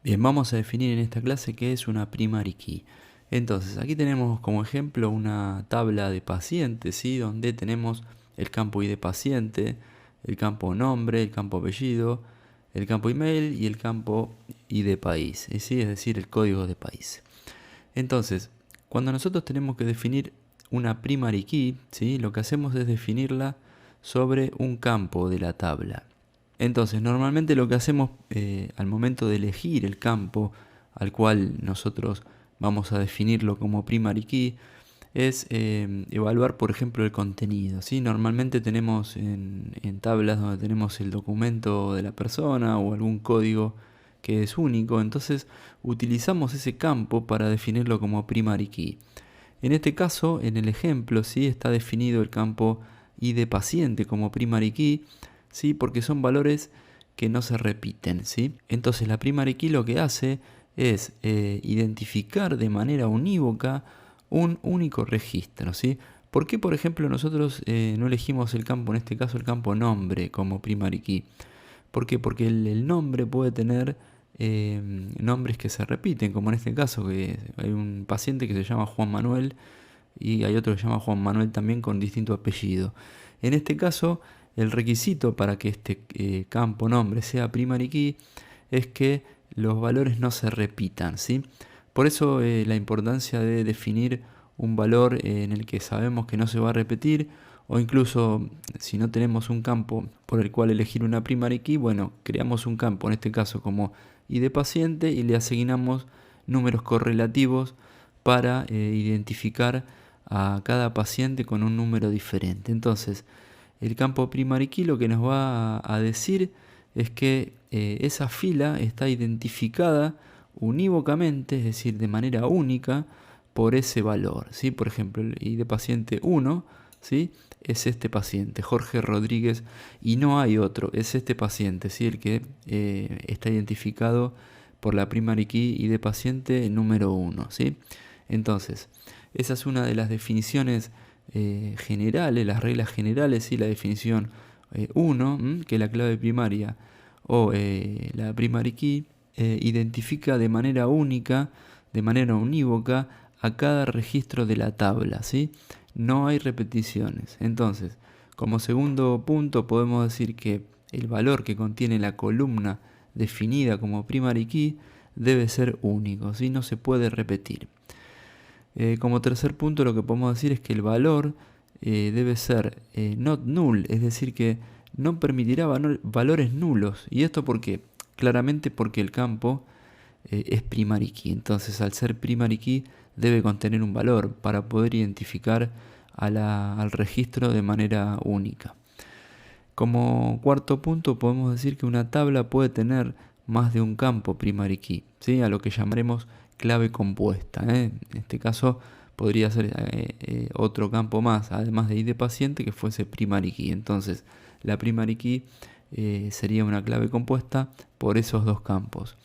Bien, vamos a definir en esta clase qué es una primary key. Entonces, aquí tenemos como ejemplo una tabla de pacientes, ¿sí? Donde tenemos el campo ID paciente, el campo nombre, el campo apellido, el campo email y el campo ID país, ¿sí? Es decir, el código de país. Entonces, cuando nosotros tenemos que definir una primary key, ¿sí? Lo que hacemos es definirla sobre un campo de la tabla. Entonces, normalmente lo que hacemos al momento de elegir el campo al cual nosotros vamos a definirlo como primary key es evaluar, por ejemplo, el contenido, ¿sí? Normalmente tenemos en tablas donde tenemos el documento de la persona o algún código que es único, entonces utilizamos ese campo para definirlo como primary key. En este caso, en el ejemplo, ¿sí? Está definido el campo ID paciente como primary key, ¿sí? Porque son valores que no se repiten, ¿sí? Entonces la primary key lo que hace es identificar de manera unívoca un único registro, ¿sí? ¿Por qué, por ejemplo, nosotros no elegimos el campo, en este caso el campo nombre como primary key? ¿Por qué? Porque el nombre puede tener nombres que se repiten, como en este caso, que hay un paciente que se llama Juan Manuel y hay otro que se llama Juan Manuel también con distinto apellido. En este caso, el requisito para que este campo nombre sea primary key es que los valores no se repitan, ¿sí? Por eso la importancia de definir un valor en el que sabemos que no se va a repetir, o incluso si no tenemos un campo por el cual elegir una primary key, bueno, creamos un campo, en este caso como ID paciente, y le asignamos números correlativos para identificar a cada paciente con un número diferente. Entonces, el campo primary key lo que nos va a decir es que esa fila está identificada unívocamente, es decir, de manera única, por ese valor, ¿sí? Por ejemplo, el ID paciente 1, ¿sí? Es este paciente, Jorge Rodríguez, y no hay otro, es este paciente, ¿sí? El que está identificado por la primary key ID paciente número 1, ¿sí? Entonces, esa es una de las definiciones generales, las reglas generales, ¿sí? La definición 1, que es la clave primaria, o la primary key, identifica de manera única, de manera unívoca, a cada registro de la tabla, ¿sí? No hay repeticiones. Entonces, como segundo punto podemos decir que el valor que contiene la columna definida como primary key debe ser único, ¿sí? No se puede repetir. Como tercer punto lo que podemos decir es que el valor debe ser not null, es decir que no permitirá valores nulos. ¿Y esto por qué? Claramente porque el campo es primary key. Entonces al ser primary key debe contener un valor para poder identificar al registro de manera única. Como cuarto punto podemos decir que una tabla puede tener más de un campo primary key, ¿sí? A lo que llamaremos clave compuesta. En este caso podría ser otro campo más, además de ID paciente, que fuese primary key. Entonces la primary key sería una clave compuesta por esos dos campos.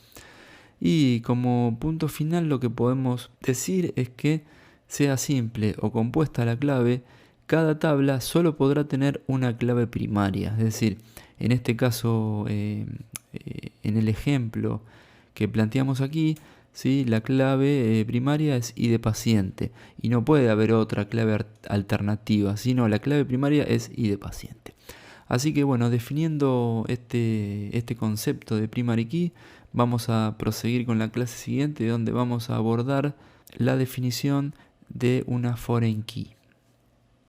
Y como punto final lo que podemos decir es que sea simple o compuesta la clave, cada tabla solo podrá tener una clave primaria. Es decir, en este caso, en el ejemplo que planteamos aquí, ¿sí? La clave primaria es ID paciente y no puede haber otra clave alternativa, sino la clave primaria es ID paciente. Así que bueno, definiendo este concepto de primary key, vamos a proseguir con la clase siguiente donde vamos a abordar la definición de una foreign key.